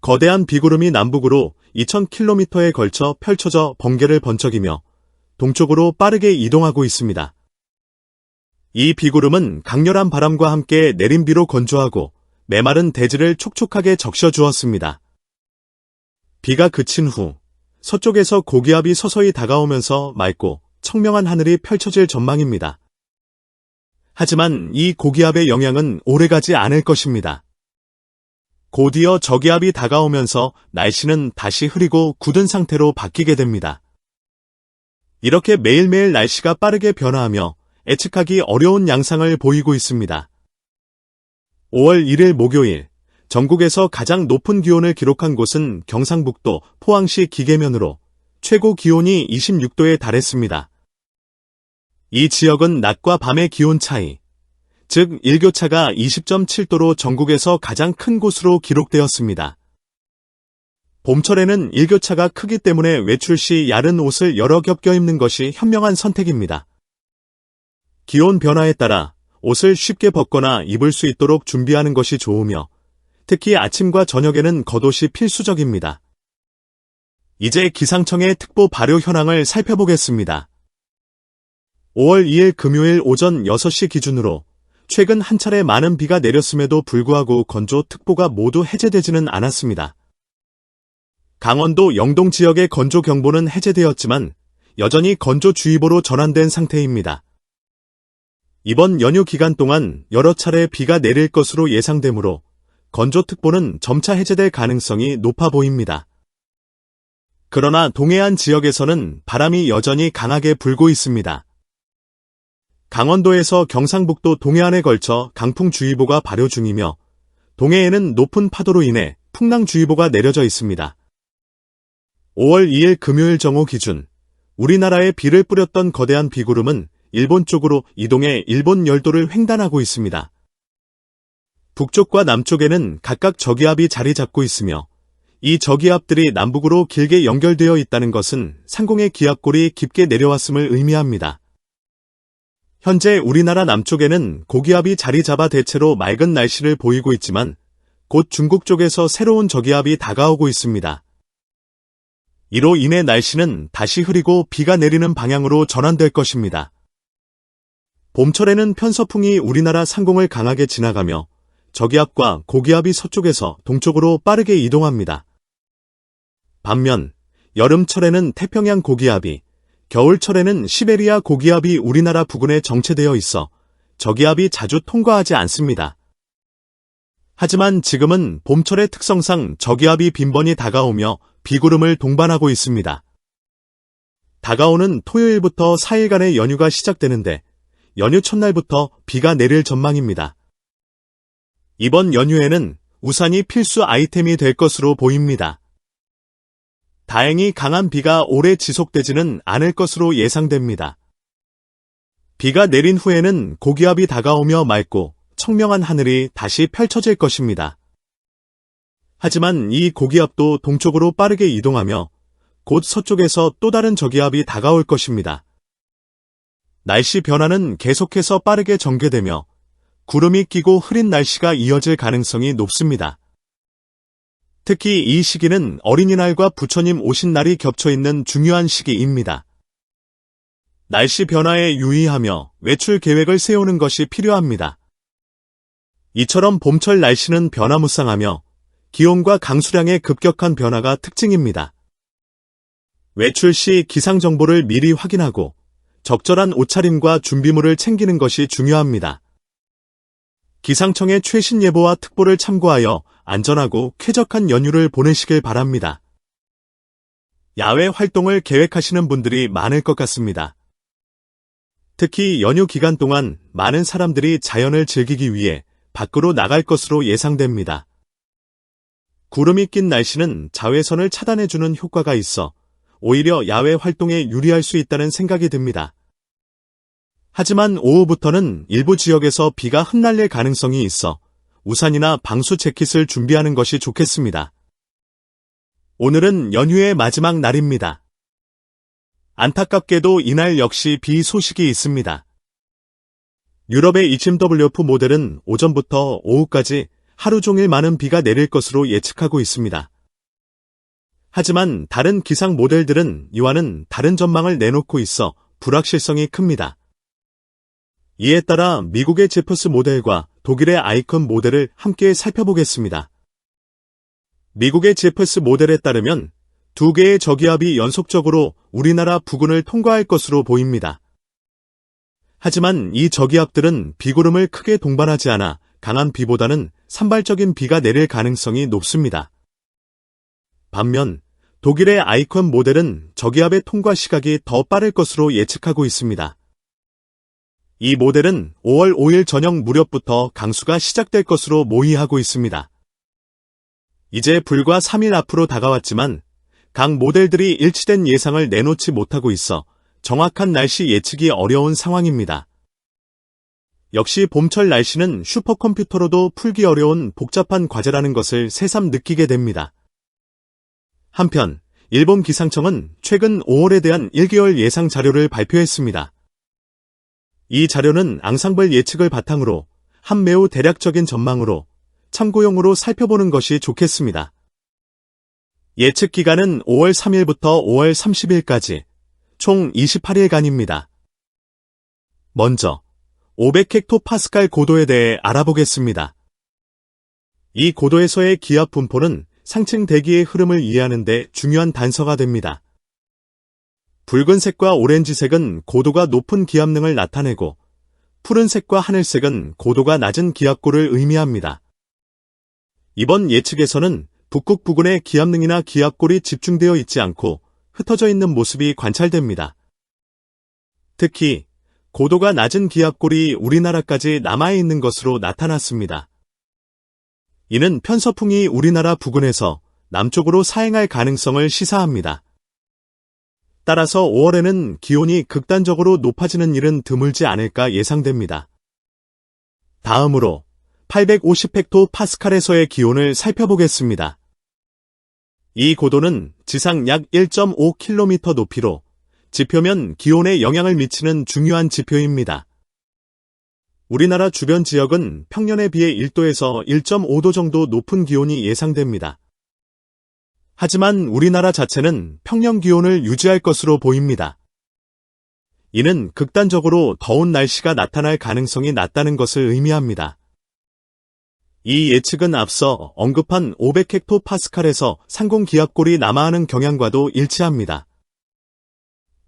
거대한 비구름이 남북으로 2000km에 걸쳐 펼쳐져 번개를 번쩍이며 동쪽으로 빠르게 이동하고 있습니다. 이 비구름은 강렬한 바람과 함께 내린 비로 건조하고 메마른 대지를 촉촉하게 적셔주었습니다. 비가 그친 후 서쪽에서 고기압이 서서히 다가오면서 맑고 청명한 하늘이 펼쳐질 전망입니다. 하지만 이 고기압의 영향은 오래가지 않을 것입니다. 곧이어 저기압이 다가오면서 날씨는 다시 흐리고 굳은 상태로 바뀌게 됩니다. 이렇게 매일매일 날씨가 빠르게 변화하며 예측하기 어려운 양상을 보이고 있습니다. 5월 1일 목요일, 전국에서 가장 높은 기온을 기록한 곳은 경상북도 포항시 기계면으로 최고 기온이 26도에 달했습니다. 이 지역은 낮과 밤의 기온 차이, 즉 일교차가 20.7도로 전국에서 가장 큰 곳으로 기록되었습니다. 봄철에는 일교차가 크기 때문에 외출 시 야른 옷을 여러 겹 껴입는 것이 현명한 선택입니다. 기온 변화에 따라 옷을 쉽게 벗거나 입을 수 있도록 준비하는 것이 좋으며 특히 아침과 저녁에는 겉옷이 필수적입니다. 이제 기상청의 특보 발효 현황을 살펴보겠습니다. 5월 2일 금요일 오전 6시 기준으로 최근 한 차례 많은 비가 내렸음에도 불구하고 건조특보가 모두 해제되지는 않았습니다. 강원도 영동 지역의 건조경보는 해제되었지만 여전히 건조주의보로 전환된 상태입니다. 이번 연휴 기간 동안 여러 차례 비가 내릴 것으로 예상되므로 건조특보는 점차 해제될 가능성이 높아 보입니다. 그러나 동해안 지역에서는 바람이 여전히 강하게 불고 있습니다. 강원도에서 경상북도 동해안에 걸쳐 강풍주의보가 발효 중이며 동해에는 높은 파도로 인해 풍랑주의보가 내려져 있습니다. 5월 2일 금요일 정오 기준 우리나라에 비를 뿌렸던 거대한 비구름은 일본 쪽으로 이동해 일본 열도를 횡단하고 있습니다. 북쪽과 남쪽에는 각각 저기압이 자리 잡고 있으며 이 저기압들이 남북으로 길게 연결되어 있다는 것은 상공의 기압골이 깊게 내려왔음을 의미합니다. 현재 우리나라 남쪽에는 고기압이 자리 잡아 대체로 맑은 날씨를 보이고 있지만 곧 중국 쪽에서 새로운 저기압이 다가오고 있습니다. 이로 인해 날씨는 다시 흐리고 비가 내리는 방향으로 전환될 것입니다. 봄철에는 편서풍이 우리나라 상공을 강하게 지나가며 저기압과 고기압이 서쪽에서 동쪽으로 빠르게 이동합니다. 반면 여름철에는 태평양 고기압이, 겨울철에는 시베리아 고기압이 우리나라 부근에 정체되어 있어 저기압이 자주 통과하지 않습니다. 하지만 지금은 봄철의 특성상 저기압이 빈번히 다가오며 비구름을 동반하고 있습니다. 다가오는 토요일부터 4일간의 연휴가 시작되는데 연휴 첫날부터 비가 내릴 전망입니다. 이번 연휴에는 우산이 필수 아이템이 될 것으로 보입니다. 다행히 강한 비가 오래 지속되지는 않을 것으로 예상됩니다. 비가 내린 후에는 고기압이 다가오며 맑고 청명한 하늘이 다시 펼쳐질 것입니다. 하지만 이 고기압도 동쪽으로 빠르게 이동하며 곧 서쪽에서 또 다른 저기압이 다가올 것입니다. 날씨 변화는 계속해서 빠르게 전개되며 구름이 끼고 흐린 날씨가 이어질 가능성이 높습니다. 특히 이 시기는 어린이날과 부처님 오신 날이 겹쳐 있는 중요한 시기입니다. 날씨 변화에 유의하며 외출 계획을 세우는 것이 필요합니다. 이처럼 봄철 날씨는 변화무쌍하며 기온과 강수량의 급격한 변화가 특징입니다. 외출 시 기상정보를 미리 확인하고 적절한 옷차림과 준비물을 챙기는 것이 중요합니다. 기상청의 최신 예보와 특보를 참고하여 안전하고 쾌적한 연휴를 보내시길 바랍니다. 야외 활동을 계획하시는 분들이 많을 것 같습니다. 특히 연휴 기간 동안 많은 사람들이 자연을 즐기기 위해 밖으로 나갈 것으로 예상됩니다. 구름이 낀 날씨는 자외선을 차단해주는 효과가 있어 오히려 야외 활동에 유리할 수 있다는 생각이 듭니다. 하지만 오후부터는 일부 지역에서 비가 흩날릴 가능성이 있어 우산이나 방수 재킷을 준비하는 것이 좋겠습니다. 오늘은 연휴의 마지막 날입니다. 안타깝게도 이날 역시 비 소식이 있습니다. 유럽의 ECMWF 모델은 오전부터 오후까지 하루 종일 많은 비가 내릴 것으로 예측하고 있습니다. 하지만 다른 기상 모델들은 이와는 다른 전망을 내놓고 있어 불확실성이 큽니다. 이에 따라 미국의 제퍼스 모델과 독일의 아이콘 모델을 함께 살펴보겠습니다. 미국의 제퍼스 모델에 따르면 두 개의 저기압이 연속적으로 우리나라 부근을 통과할 것으로 보입니다. 하지만 이 저기압들은 비구름을 크게 동반하지 않아 강한 비보다는 산발적인 비가 내릴 가능성이 높습니다. 반면 독일의 아이콘 모델은 저기압의 통과 시각이 더 빠를 것으로 예측하고 있습니다. 이 모델은 5월 5일 저녁 무렵부터 강수가 시작될 것으로 모의하고 있습니다. 이제 불과 3일 앞으로 다가왔지만 각 모델들이 일치된 예상을 내놓지 못하고 있어 정확한 날씨 예측이 어려운 상황입니다. 역시 봄철 날씨는 슈퍼컴퓨터로도 풀기 어려운 복잡한 과제라는 것을 새삼 느끼게 됩니다. 한편 일본 기상청은 최근 5월에 대한 1개월 예상 자료를 발표했습니다. 이 자료는 앙상블 예측을 바탕으로 한 매우 대략적인 전망으로 참고용으로 살펴보는 것이 좋겠습니다. 예측 기간은 5월 3일부터 5월 30일까지 총 28일간입니다. 먼저 500헥토파스칼 고도에 대해 알아보겠습니다. 이 고도에서의 기압 분포는 상층 대기의 흐름을 이해하는 데 중요한 단서가 됩니다. 붉은색과 오렌지색은 고도가 높은 기압능을 나타내고 푸른색과 하늘색은 고도가 낮은 기압고를 의미합니다. 이번 예측에서는 북극 부근의 기압능이나 기압골이 집중되어 있지 않고 흩어져 있는 모습이 관찰됩니다. 특히 고도가 낮은 기압골이 우리나라까지 남아있는 것으로 나타났습니다. 이는 편서풍이 우리나라 부근에서 남쪽으로 사행할 가능성을 시사합니다. 따라서 5월에는 기온이 극단적으로 높아지는 일은 드물지 않을까 예상됩니다. 다음으로 850헥토파스칼에서의 기온을 살펴보겠습니다. 이 고도는 지상 약 1.5km 높이로 지표면 기온에 영향을 미치는 중요한 지표입니다. 우리나라 주변 지역은 평년에 비해 1도에서 1.5도 정도 높은 기온이 예상됩니다. 하지만 우리나라 자체는 평년 기온을 유지할 것으로 보입니다. 이는 극단적으로 더운 날씨가 나타날 가능성이 낮다는 것을 의미합니다. 이 예측은 앞서 언급한 500헥토파스칼에서 상공기압골이 남하하는 경향과도 일치합니다.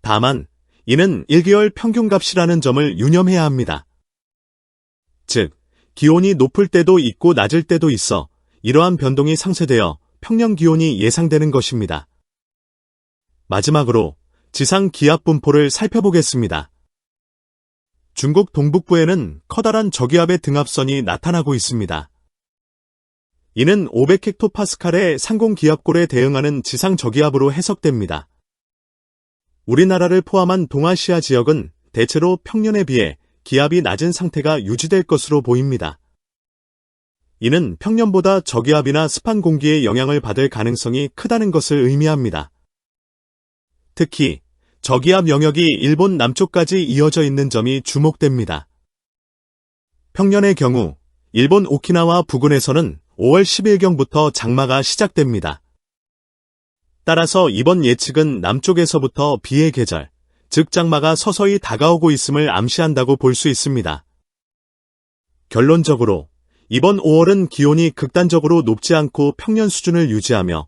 다만 이는 1개월 평균값이라는 점을 유념해야 합니다. 즉, 기온이 높을 때도 있고 낮을 때도 있어 이러한 변동이 상쇄되어 평년 기온이 예상되는 것입니다. 마지막으로 지상 기압 분포를 살펴보겠습니다. 중국 동북부에는 커다란 저기압의 등압선이 나타나고 있습니다. 이는 500헥토파스칼의 상공기압골에 대응하는 지상 저기압으로 해석됩니다. 우리나라를 포함한 동아시아 지역은 대체로 평년에 비해 기압이 낮은 상태가 유지될 것으로 보입니다. 이는 평년보다 저기압이나 습한 공기의 영향을 받을 가능성이 크다는 것을 의미합니다. 특히 저기압 영역이 일본 남쪽까지 이어져 있는 점이 주목됩니다. 평년의 경우 일본 오키나와 부근에서는 5월 10일경부터 장마가 시작됩니다. 따라서 이번 예측은 남쪽에서부터 비의 계절, 즉 장마가 서서히 다가오고 있음을 암시한다고 볼 수 있습니다. 결론적으로 이번 5월은 기온이 극단적으로 높지 않고 평년 수준을 유지하며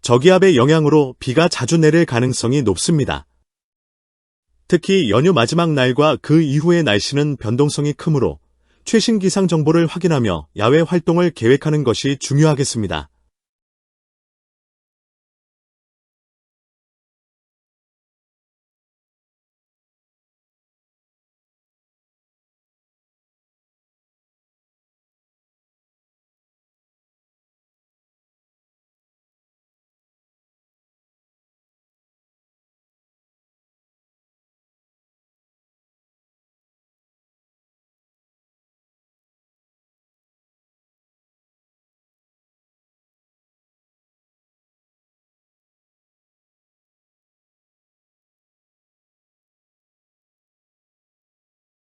저기압의 영향으로 비가 자주 내릴 가능성이 높습니다. 특히 연휴 마지막 날과 그 이후의 날씨는 변동성이 크므로 최신 기상 정보를 확인하며 야외 활동을 계획하는 것이 중요하겠습니다.